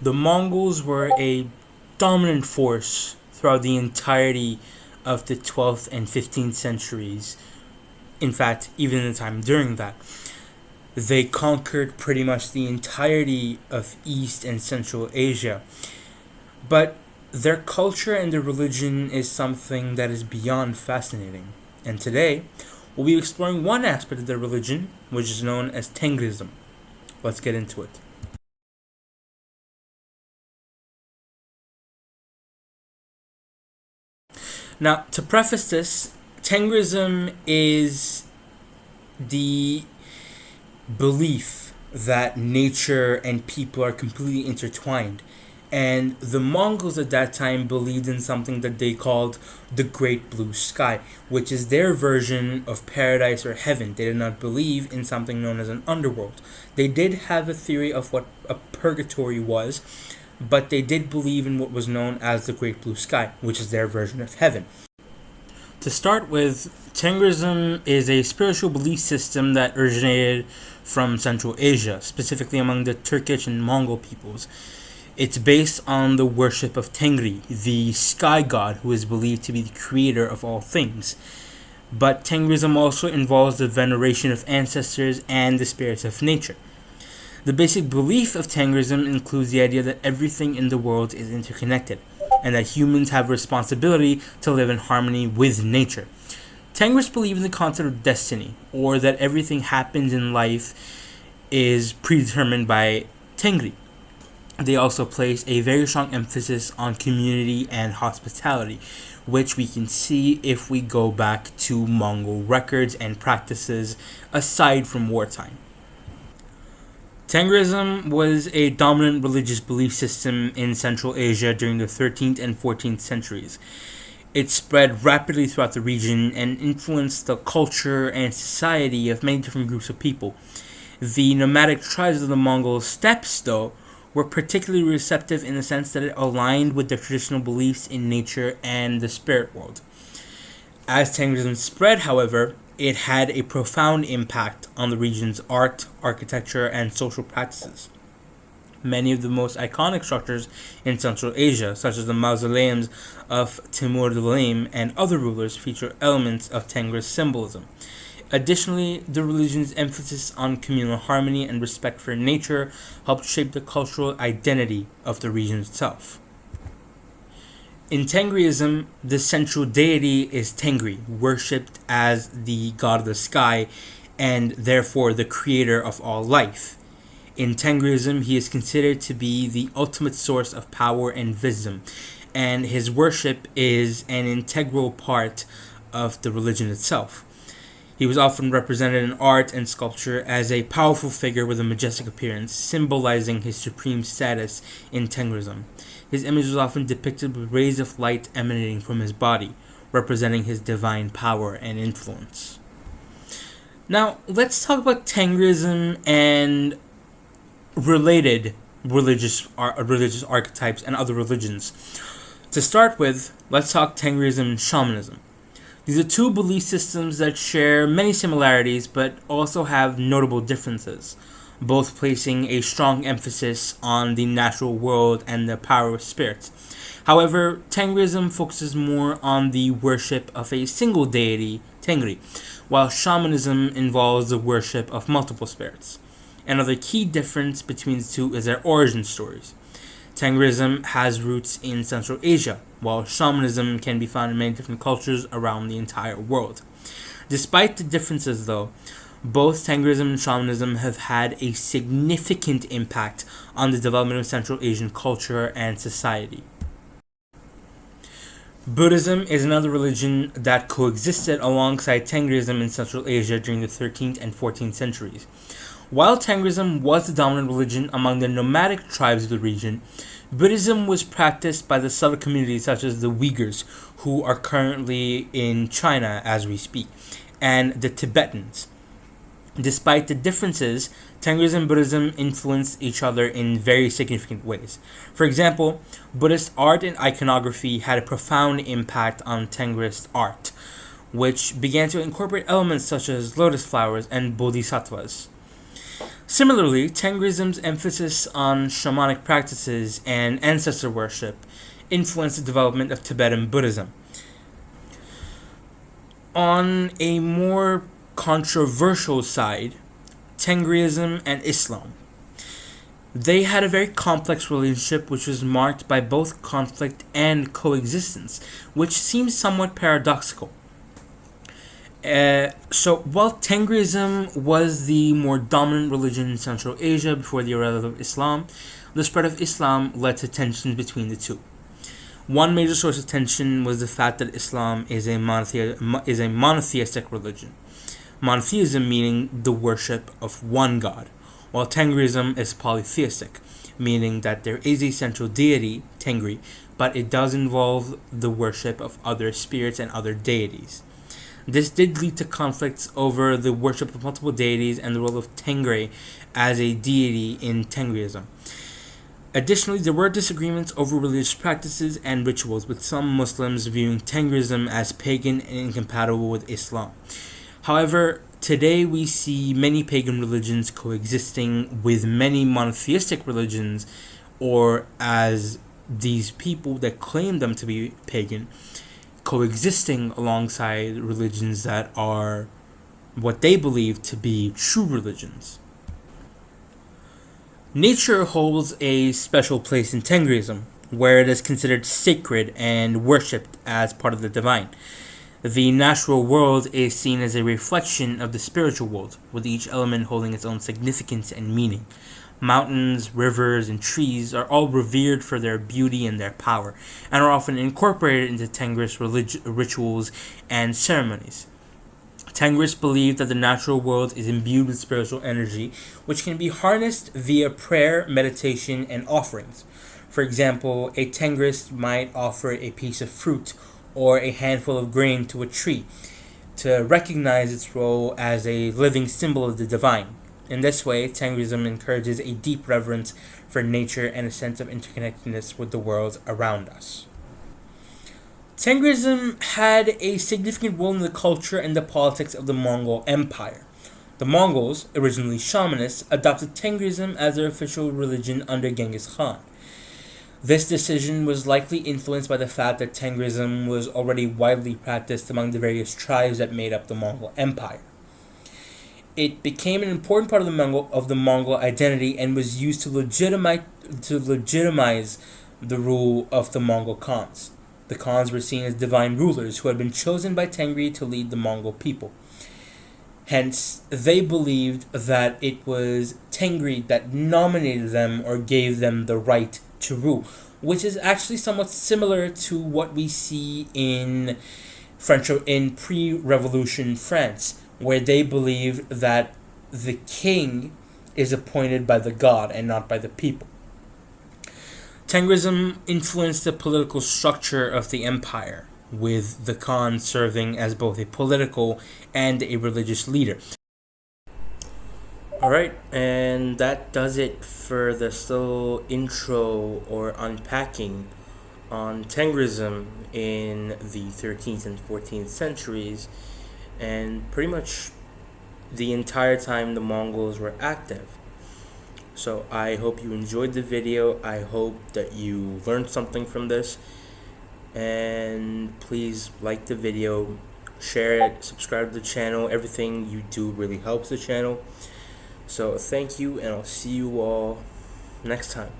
The Mongols were a dominant force throughout the entirety of the 12th and 15th centuries. In fact, even in the time during that. They conquered pretty much the entirety of East and Central Asia. But their culture and their religion is something that is beyond fascinating. And today, we'll be exploring one aspect of their religion, which is known as Tengrism. Let's get into it. Now, to preface this, Tengrism is the belief that nature and people are completely intertwined. And the Mongols at that time believed in something that they called the Great Blue Sky, which is their version of paradise or heaven. They did not believe in something known as an underworld. They did have a theory of what a purgatory was, but they did believe in what was known as the Great Blue Sky, which is their version of heaven. To start with, Tengrism is a spiritual belief system that originated from Central Asia, specifically among the Turkish and Mongol peoples. It's based on the worship of Tengri, the sky god who is believed to be the creator of all things. But Tengrism also involves the veneration of ancestors and the spirits of nature. The basic belief of Tengrism includes the idea that everything in the world is interconnected, and that humans have a responsibility to live in harmony with nature. Tengris believe in the concept of destiny, or that everything happens in life is predetermined by Tengri. They also place a very strong emphasis on community and hospitality, which we can see if we go back to Mongol records and practices aside from wartime. Tengrism was a dominant religious belief system in Central Asia during the 13th and 14th centuries. It spread rapidly throughout the region and influenced the culture and society of many different groups of people. The nomadic tribes of the Mongol steppes, though, were particularly receptive in the sense that it aligned with their traditional beliefs in nature and the spirit world. As Tengrism spread, however, it had a profound impact on the region's art, architecture, and social practices. Many of the most iconic structures in Central Asia, such as the mausoleums of Timur the Lame and other rulers, feature elements of Tengris symbolism. Additionally, the religion's emphasis on communal harmony and respect for nature helped shape the cultural identity of the region itself. In Tengrism, the central deity is Tengri, worshipped as the god of the sky and therefore the creator of all life. In Tengrism, he is considered to be the ultimate source of power and wisdom, and his worship is an integral part of the religion itself. He was often represented in art and sculpture as a powerful figure with a majestic appearance, symbolizing his supreme status in Tengrism. His image was often depicted with rays of light emanating from his body, representing his divine power and influence. Now, let's talk about Tengrism and related religious archetypes and other religions. To start with, let's talk Tengrism and shamanism. These are two belief systems that share many similarities but also have notable differences, both placing a strong emphasis on the natural world and the power of spirits. However, Tengrism focuses more on the worship of a single deity, Tengri, while shamanism involves the worship of multiple spirits. Another key difference between the two is their origin stories. Tengrism has roots in Central Asia, while shamanism can be found in many different cultures around the entire world. Despite the differences, though, both Tengrism and shamanism have had a significant impact on the development of Central Asian culture and society. Buddhism is another religion that coexisted alongside Tengrism in Central Asia during the 13th and 14th centuries. While Tengrism was the dominant religion among the nomadic tribes of the region, Buddhism was practiced by the subtle communities such as the Uyghurs, who are currently in China as we speak, and the Tibetans. Despite the differences, Tengrism and Buddhism influenced each other in very significant ways. For example, Buddhist art and iconography had a profound impact on Tengrist art, which began to incorporate elements such as lotus flowers and bodhisattvas. Similarly, Tengrism's emphasis on shamanic practices and ancestor worship influenced the development of Tibetan Buddhism. On a more controversial side, Tengrism and Islam. They had a very complex relationship which was marked by both conflict and coexistence, which seems somewhat paradoxical. So while Tengrism was the more dominant religion in Central Asia before the arrival of Islam, the spread of Islam led to tensions between the two. One major source of tension was the fact that Islam is a monotheistic religion. Monotheism meaning the worship of one God, while Tengrism is polytheistic, meaning that there is a central deity, Tengri, but it does involve the worship of other spirits and other deities. This did lead to conflicts over the worship of multiple deities and the role of Tengri as a deity in Tengrism. Additionally, there were disagreements over religious practices and rituals, with some Muslims viewing Tengrism as pagan and incompatible with Islam. However, today we see many pagan religions coexisting with many monotheistic religions, or as these people that claim them to be pagan, coexisting alongside religions that are what they believe to be true religions. Nature holds a special place in Tengrism, where it is considered sacred and worshipped as part of the divine. The natural world is seen as a reflection of the spiritual world, with each element holding its own significance and meaning. Mountains, rivers, and trees are all revered for their beauty and their power, and are often incorporated into Tengris rituals and ceremonies. Tengris believed that the natural world is imbued with spiritual energy, which can be harnessed via prayer, meditation, and offerings. For example, a Tengris might offer a piece of fruit or a handful of grain to a tree to recognize its role as a living symbol of the divine. In this way, Tengrism encourages a deep reverence for nature and a sense of interconnectedness with the world around us. Tengrism had a significant role in the culture and the politics of the Mongol Empire. The Mongols, originally shamanists, adopted Tengrism as their official religion under Genghis Khan. This decision was likely influenced by the fact that Tengrism was already widely practiced among the various tribes that made up the Mongol Empire. It became an important part of the Mongol identity and was used to legitimize the rule of the Mongol Khans. The Khans were seen as divine rulers who had been chosen by Tengri to lead the Mongol people. Hence, they believed that it was Tengri that nominated them or gave them the right to rule, which is actually somewhat similar to what we see in pre-revolution France, where they believed that the king is appointed by the god and not by the people. Tengrism influenced the political structure of the empire, with the Khan serving as both a political and a religious leader. Alright, and that does it for this little intro or unpacking on Tengrism in the 13th and 14th centuries, and pretty much the entire time the Mongols were active. So I hope you enjoyed the video. I hope that you learned something from this, and please like the video, share it, subscribe to the channel. Everything you do really helps the channel. So thank you, and I'll see you all next time.